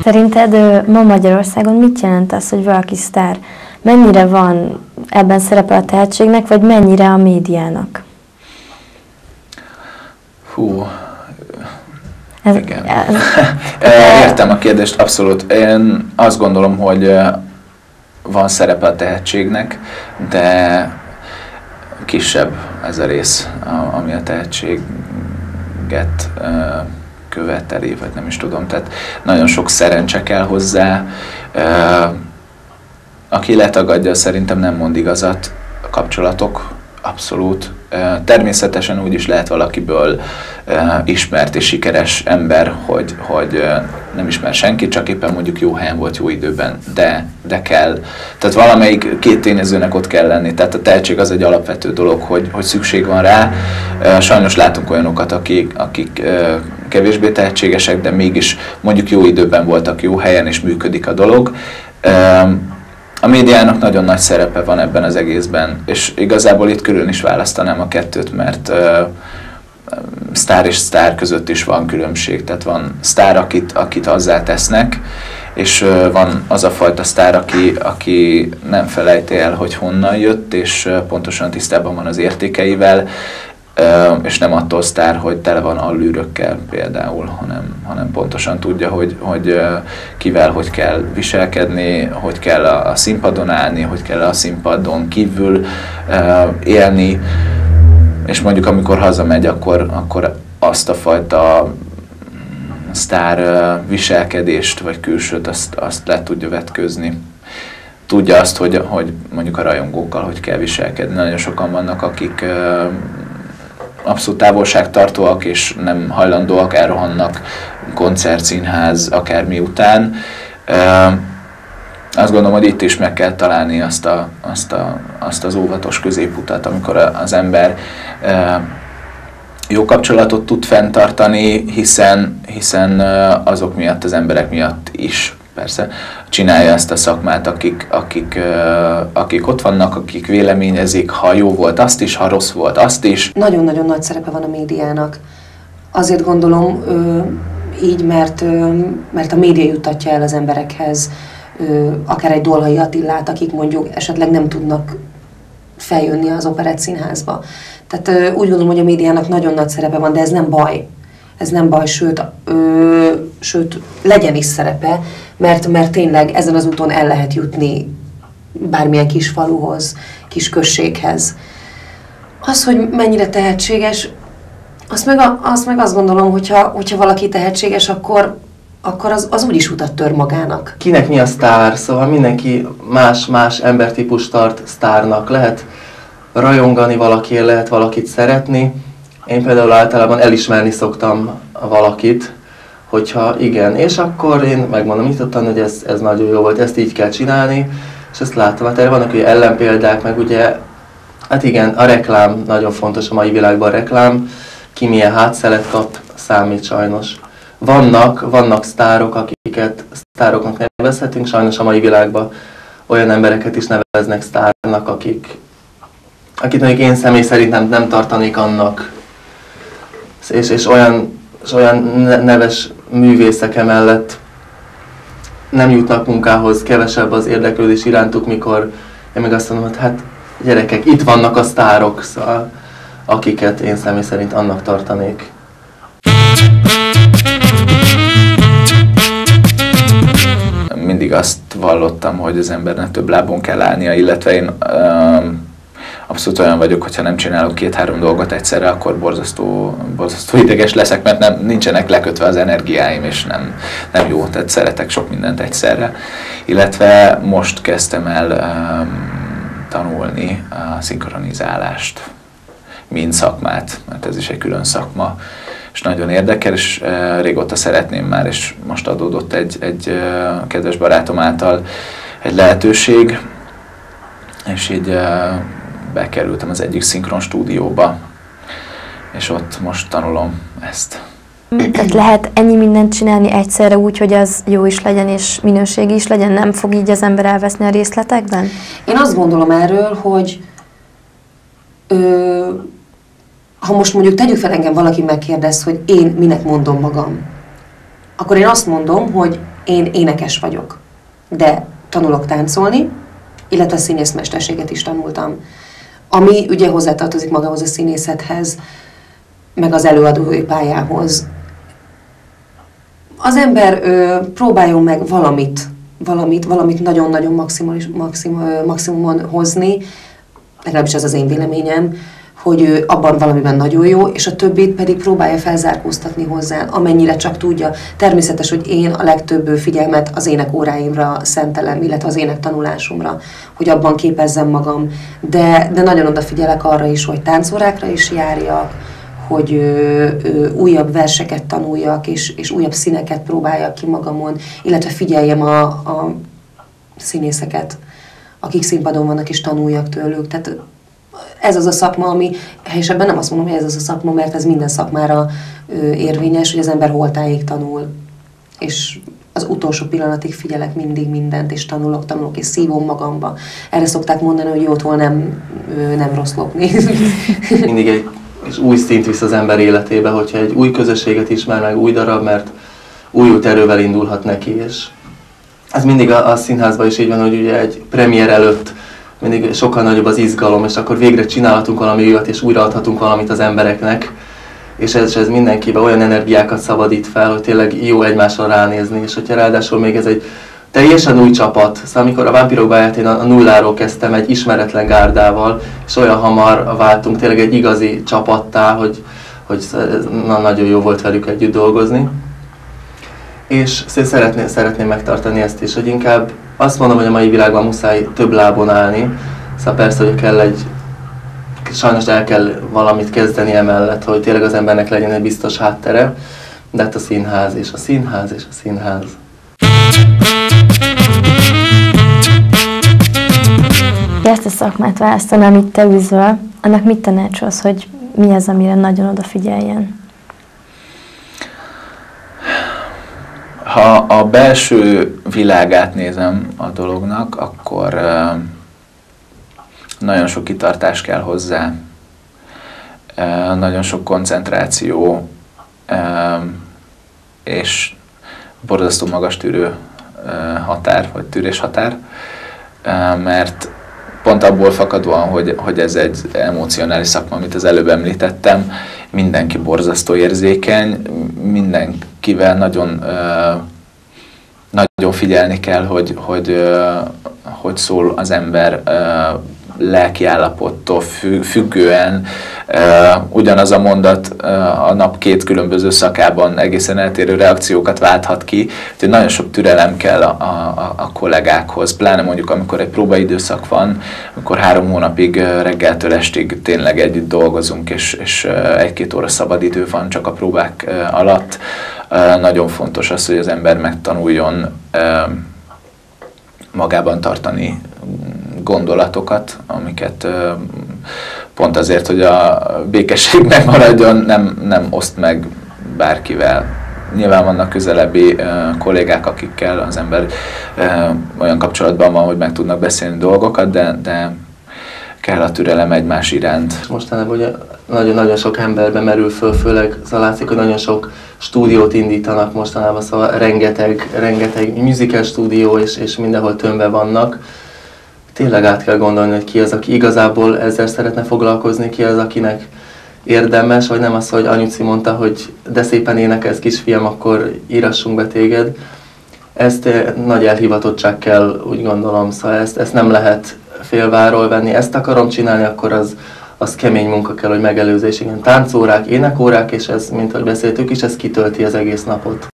Szerinted ma Magyarországon mit jelent az, hogy valaki sztár? Mennyire van ebben szerepe a tehetségnek, vagy mennyire a médiának? Hú, igen. Értem a kérdést, abszolút. Én azt gondolom, hogy van szerepe a tehetségnek, de kisebb ez a rész, ami a tehetséget követeli, vagy nem is tudom. Tehát nagyon sok szerencse kell hozzá. Aki letagadja, szerintem nem mond igazat. A kapcsolatok, abszolút. Természetesen úgy is lehet valakiből ismert és sikeres ember, hogy nem ismer senki, csak éppen mondjuk jó helyen volt, jó időben, de kell. Tehát valamelyik két tényezőnek ott kell lenni. Tehát a tehetség az egy alapvető dolog, hogy szükség van rá. Sajnos látunk olyanokat, akik kevésbé tehetségesek, de mégis mondjuk jó időben voltak, jó helyen, és működik a dolog. A médiának nagyon nagy szerepe van ebben az egészben, és igazából itt külön is választanám a kettőt, mert sztár és sztár között is van különbség. Tehát van sztár, akit azzá tesznek, és van az a fajta sztár, aki nem felejti el, hogy honnan jött, és pontosan tisztában van az értékeivel, és nem attól sztár, hogy tele van allűrökkel például, hanem pontosan tudja, hogy kivel hogy kell viselkedni, hogy kell a színpadon állni, hogy kell a színpadon kívül élni, és mondjuk amikor hazamegy, akkor azt a fajta sztár viselkedést vagy külsőt azt le tudja vetközni. Tudja azt, hogy mondjuk a rajongókkal hogy kell viselkedni. Nagyon sokan vannak, akik abszolút távolságtartóak, és nem hajlandóak, elrohannak koncert, színház, akármi után. Azt gondolom, hogy itt is meg kell találni azt az óvatos középutat, amikor az ember jó kapcsolatot tud fenntartani, hiszen azok miatt, az emberek miatt is persze csinálja ezt a szakmát, akik ott vannak, akik véleményezik, ha jó volt azt is, ha rossz volt azt is. Nagyon-nagyon nagy szerepe van a médiának. Azért gondolom így, mert a média juttatja el az emberekhez akár egy Dolhai Attilát, akik mondjuk esetleg nem tudnak feljönni az Operett Színházba. Tehát úgy gondolom, hogy a médiának nagyon nagy szerepe van, de ez nem baj. Ez nem baj, sőt legyen is szerepe, mert tényleg ezen az úton el lehet jutni bármilyen kis faluhoz, kis községhez. Az, hogy mennyire tehetséges, azt meg azt gondolom, hogyha valaki tehetséges, akkor az úgyis utat tör magának. Kinek mi a sztár? Szóval mindenki más embertípus tart sztárnak. Lehet rajongani valakiért, lehet valakit szeretni. Én például általában elismerni szoktam valakit, hogyha igen, és akkor én megmondom nyitottan, hogy ez nagyon jó volt, ezt így kell csinálni, és ezt látom. Hát erre vannak ugye ellenpéldák, meg ugye, hát igen, a reklám nagyon fontos a mai világban, a reklám, ki milyen hátszelet kap, számít sajnos. Vannak sztárok, akiket sztároknak nevezhetünk, sajnos a mai világban olyan embereket is neveznek sztárnak, akit mondjuk én személy szerint nem tartanék annak, és olyan neves művészek emellett nem jutnak munkához, kevesebb az érdeklődés irántuk, mikor én meg azt mondom, hogy hát gyerekek, itt vannak a sztárok, szóval, akiket én személy szerint annak tartanék. Mindig azt vallottam, hogy az embernek több lábon kell állnia, illetve én abszolút olyan vagyok, hogyha nem csinálok 2-3 dolgot egyszerre, akkor borzasztó ideges leszek, mert nincsenek lekötve az energiáim, és nem jó, tehát szeretek sok mindent egyszerre. Illetve most kezdtem el tanulni a szinkronizálást, mint szakmát, mert ez is egy külön szakma, és nagyon érdekel, és régóta szeretném már, és most adódott egy kedves barátom által egy lehetőség, és így bekerültem az egyik szinkron stúdióba, és ott most tanulom ezt. Tehát lehet ennyi mindent csinálni egyszerre úgy, hogy az jó is legyen és minőségi is legyen? Nem fog így az ember elveszni a részletekben? Én azt gondolom erről, hogy ha most mondjuk tegyük fel engem, valaki megkérdez, hogy én minek mondom magam, akkor én azt mondom, hogy én énekes vagyok, de tanulok táncolni, illetve színészmesterséget is tanultam. Ami ugye hozzátartozik magához a színészethez, meg az előadói pályához. Az ember próbáljon meg valamit nagyon-nagyon maximumon hozni, legalábbis ez az én véleményem, hogy ő abban valamiben nagyon jó, és a többit pedig próbálja felzárkóztatni hozzá, amennyire csak tudja. Természetes, hogy én a legtöbb figyelmet az énekóráimra szentelem, illetve az énektanulásomra, hogy abban képezzem magam, de nagyon odafigyelek arra is, hogy táncórákra is járjak, hogy újabb verseket tanuljak, és újabb színeket próbáljak ki magamon, illetve figyeljem a színészeket, akik színpadon vannak, és tanuljak tőlük. Tehát ez az a szakma, ami, és ebben nem azt mondom, hogy ez az a szakma, mert ez minden szakmára érvényes, hogy az ember holtáig tanul. És az utolsó pillanatig figyelek mindig mindent, és tanulok, és szívom magamba. Erre szokták mondani, hogy jótól nem rossz lopni. Mindig egy új szint visz az ember életébe, hogyha egy új közösséget ismer meg, új darab, mert új erővel indulhat neki, és ez mindig a színházban is így van, hogy ugye egy premier előtt mindig sokkal nagyobb az izgalom, és akkor végre csinálhatunk valami újat, és újraadhatunk valamit az embereknek, és ez mindenkiben olyan energiákat szabadít fel, hogy tényleg jó egymásra ránézni, és hogyha ráadásul még ez egy teljesen új csapat, szóval amikor a Vámpírok báját én a nulláról kezdtem egy ismeretlen gárdával, és olyan hamar váltunk tényleg egy igazi csapattá, hogy nagyon jó volt velük együtt dolgozni. És szeretném megtartani ezt is, hogy inkább azt mondom, hogy a mai világban muszáj több lábon állni. Szóval persze, hogy sajnos el kell valamit kezdeni emellett, hogy tényleg az embernek legyen egy biztos háttere, de hát a színház és a színház és a színház. Ezt a szakmát választani, amit te űzöl, annak mit tanácsolsz, hogy mi az, amire nagyon odafigyeljen? Ha a belső világát nézem a dolognak, akkor nagyon sok kitartás kell hozzá, nagyon sok koncentráció, és borzasztó magas tűrő határ, vagy tűréshatár, mert pont abból fakadóan, hogy ez egy emocionális szakma, amit az előbb említettem, mindenki borzasztó érzékeny, mindenkivel nagyon figyelni kell, hogy szól az ember lelki állapottól függően. Ugyanaz a mondat a nap két különböző szakában egészen eltérő reakciókat válthat ki, úgyhogy nagyon sok türelem kell a kollégákhoz, pláne mondjuk amikor egy próbaidőszak van, amikor 3 hónapig reggeltől estig tényleg együtt dolgozunk, és 1-2 óra szabadidő van csak a próbák alatt. Nagyon fontos az, hogy az ember megtanuljon magában tartani gondolatokat, amiket pont azért, hogy a békesség megmaradjon, nem oszt meg bárkivel. Nyilván vannak közelebbi kollégák, akikkel az ember olyan kapcsolatban van, hogy meg tudnak beszélni dolgokat, de kell a türelem egymás iránt. Mostanában ugye nagyon-nagyon sok emberben merül föl, főleg az látszik, hogy nagyon sok stúdiót indítanak mostanában, szóval rengeteg musical stúdió és mindenhol tömve vannak. Tényleg át kell gondolni, hogy ki az, aki igazából ezzel szeretne foglalkozni, ki az, akinek érdemes, vagy nem az, hogy anyuci mondta, hogy de szépen énekelsz kisfiam, akkor írassunk be téged. Ezt nagy elhivatottság kell, úgy gondolom, szóval ezt nem lehet félváról venni. Ezt akarom csinálni, akkor az kemény munka kell, hogy megelőzés. Igen, táncórák, énekórák, és ez, mint ahogy beszéltük is, ez kitölti az egész napot.